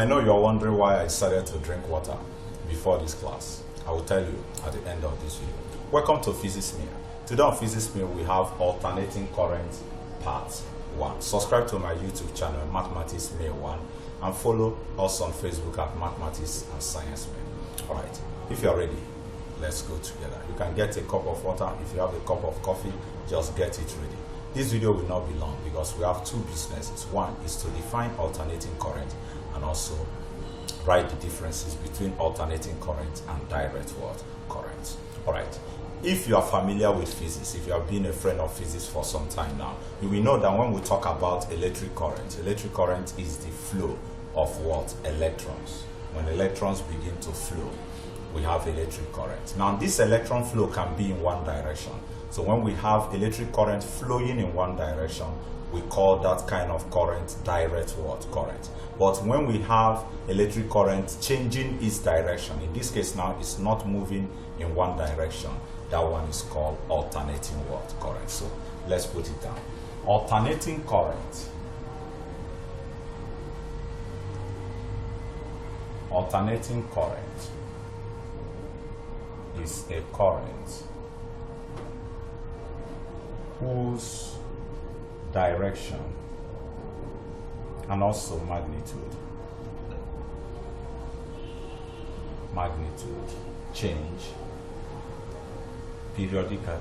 I know you're wondering why I decided to drink water before this class. I will tell you at the end of this video. Welcome to Physics Meal. Today on Physics Meal we have alternating current part 1. Subscribe to my YouTube channel Mathematics Meal 1 and follow us on Facebook at Mathematics and Science Meal. Alright, if you're ready, let's go together. You can get a cup of water. If you have a cup of coffee, just get it ready. This video will not be long because we have two businesses. One is to define alternating current and also write the differences between alternating current and direct current. Alright, if you are familiar with physics, if you have been a friend of physics for some time now, you will know that when we talk about electric current is the flow of what? Electrons. When electrons begin to flow, we have electric current. Now this electron flow can be in one direction. So when we have electric current flowing in one direction, we call that kind of current direct current. But when we have electric current changing its direction, in this case now it's not moving in one direction, that one is called alternating current. So let's put it down. Alternating current. Alternating current is a current whose direction and also magnitude change periodically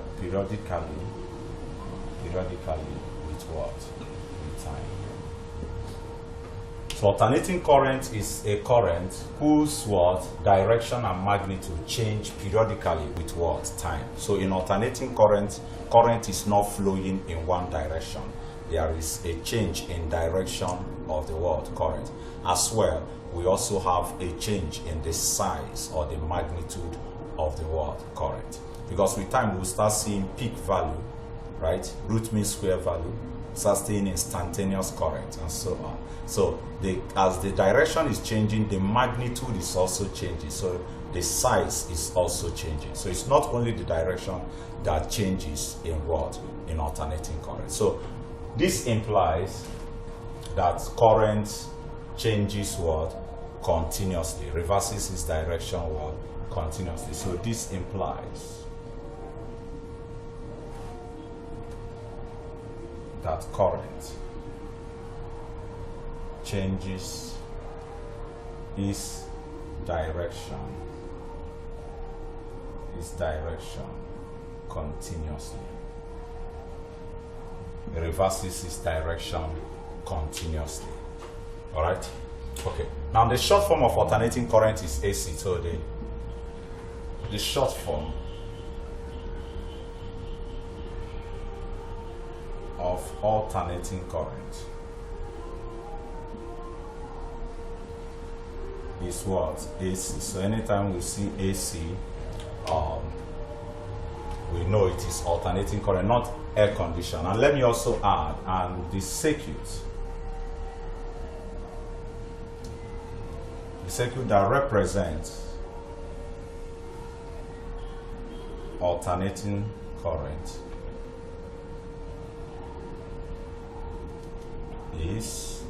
with what? With time. So alternating current is a current whose direction and magnitude change periodically with what? Time. So in alternating current is not flowing in one direction. There is a change in direction of the current. As well, we also have a change in the size or the magnitude of the current. Because with time we'll start seeing peak value, right? Root mean square value, start seeing instantaneous current and so on. So as the direction is changing, the magnitude is also changing. So the size is also changing. So it's not only the direction that changes in in alternating current. So this implies that current changes continuously, reverses its direction continuously. So this implies that current changes its direction continuously. It reverses its direction continuously. Alright? Okay. Now the short form of alternating current is AC. So the short form of alternating current is what? AC. So anytime we see AC, we know it is alternating current, not air condition. And let me also add, and the circuit that represents alternating current is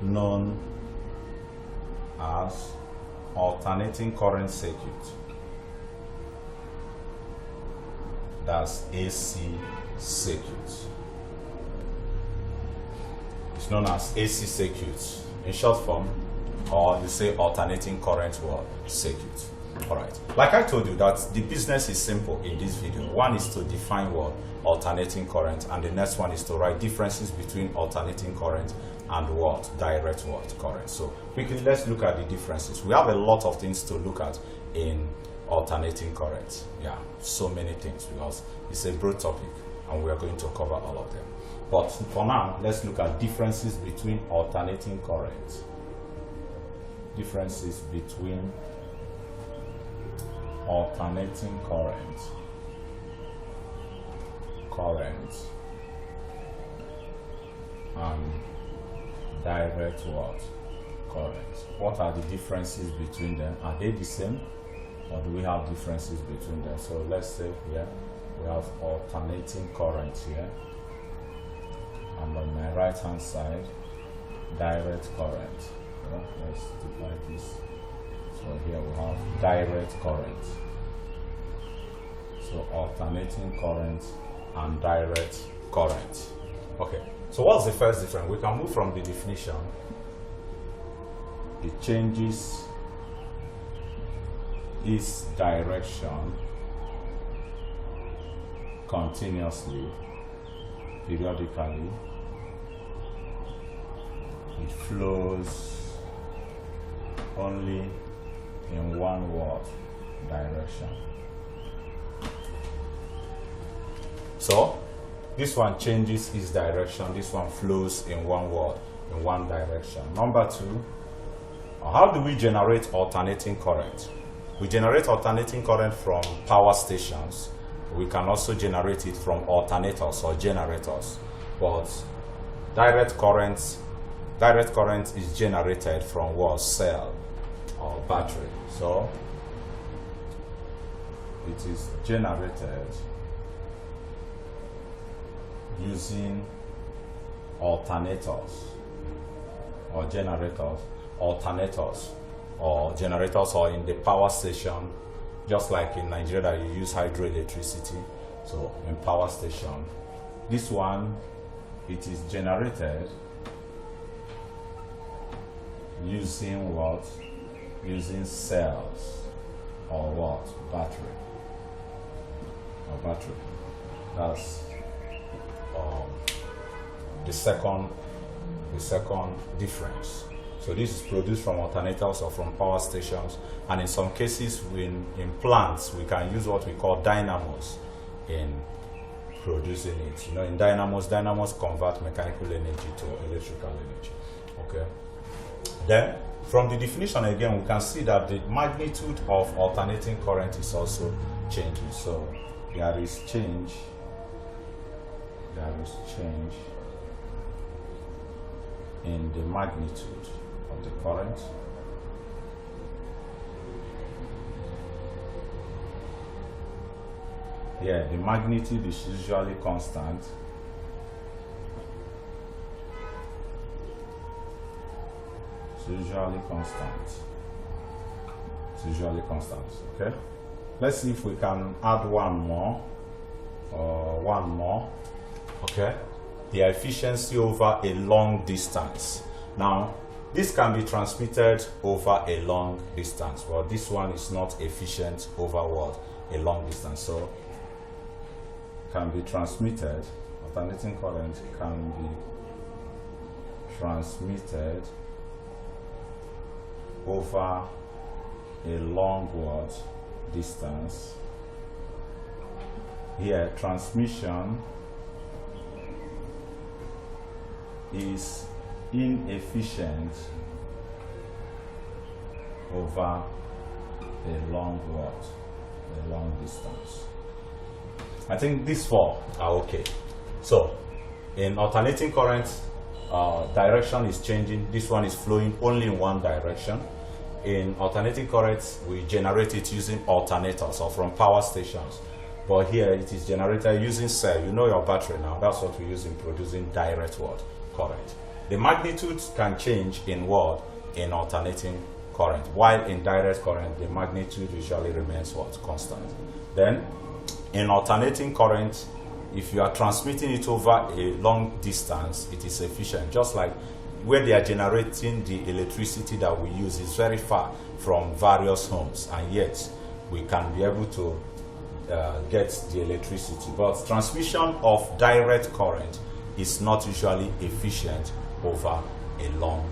known as alternating current circuit. That's AC circuit. It's known as AC circuit in short form, or you say alternating current circuit. Alright. Like I told you that the business is simple in this video. One is to define alternating current, and the next one is to write differences between alternating current and direct current. So quickly let's look at the differences. We have a lot of things to look at in alternating current. Yeah, so many things because it's a broad topic and we are going to cover all of them. But for now, let's look at differences between alternating current. Differences between alternating current and direct current. What are the differences between them? Are they the same, or do we have differences between them? So let's say here we have alternating current here, and on my right hand side direct current. So let's divide this. So here we have direct current. So alternating current and direct current. Okay, so what's the first difference? We can move from the definition. It changes its direction continuously, periodically. It flows only in one word direction. So this one changes its direction, this one flows in one word, in one direction. Number two, how do we generate alternating current? We generate alternating current from power stations. We can also generate it from alternators or generators. But direct current is generated from what? Cell or battery. So it is generated using alternators or generators, or in the power station, just like in Nigeria you use hydroelectricity. So in power station, this one, it is generated using what? Using cells or what? Battery. That's the second difference. So this is produced from alternators or from power stations, and in some cases in plants we can use what we call dynamos in producing it. You know, in dynamos convert mechanical energy to electrical energy. Okay. Then from the definition again, we can see that the magnitude of alternating current is also changing. So there is change in the magnitude of the current. Here, the magnitude is usually constant. It's usually constant. Okay. Let's see if we can add one more. Okay. The efficiency over a long distance. Now, this can be transmitted over a long distance. Well, this one is not efficient over what? A long distance. So, can be transmitted, alternating current can be transmitted over a long word distance. Here, transmission is inefficient over a long word, a long distance. I think these four are okay. So, in alternating current, direction is changing. This one is flowing only in one direction. In alternating current, we generate it using alternators or from power stations. But here it is generated using cell. You know your battery now. That's what we use in producing direct current. The magnitude can change in in alternating current, while in direct current the magnitude usually remains constant. Then in alternating current, if you are transmitting it over a long distance, it is efficient. Just like where they are generating the electricity that we use is very far from various homes, and yet we can be able to get the electricity. But transmission of direct current is not usually efficient over a long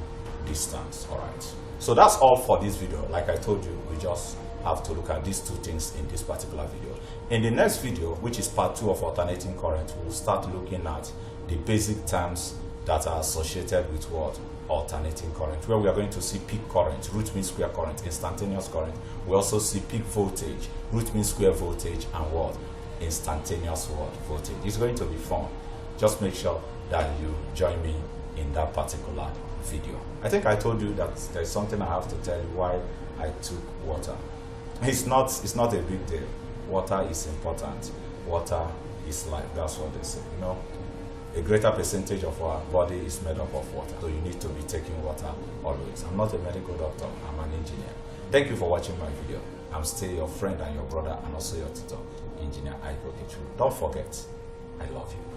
distance. All right. So that's all for this video. Like I told you, we just have to look at these two things in this particular video. In the next video, which is part 2 of alternating current, we'll start looking at the basic terms that are associated with alternating current, where we are going to see peak current, root mean square current, instantaneous current. We also see peak voltage, root mean square voltage, and instantaneous voltage. It's going to be fun. Just make sure that you join me in that particular video. I think I told you that there's something I have to tell you why I took water. It's not a big deal. Water is important. Water is life. That's what they say. You know, a greater percentage of our body is made up of water. So you need to be taking water always. I'm not a medical doctor, I'm an engineer. Thank you for watching my video. I'm still your friend and your brother and also your tutor, Engineer Iko. Don't forget, I love you.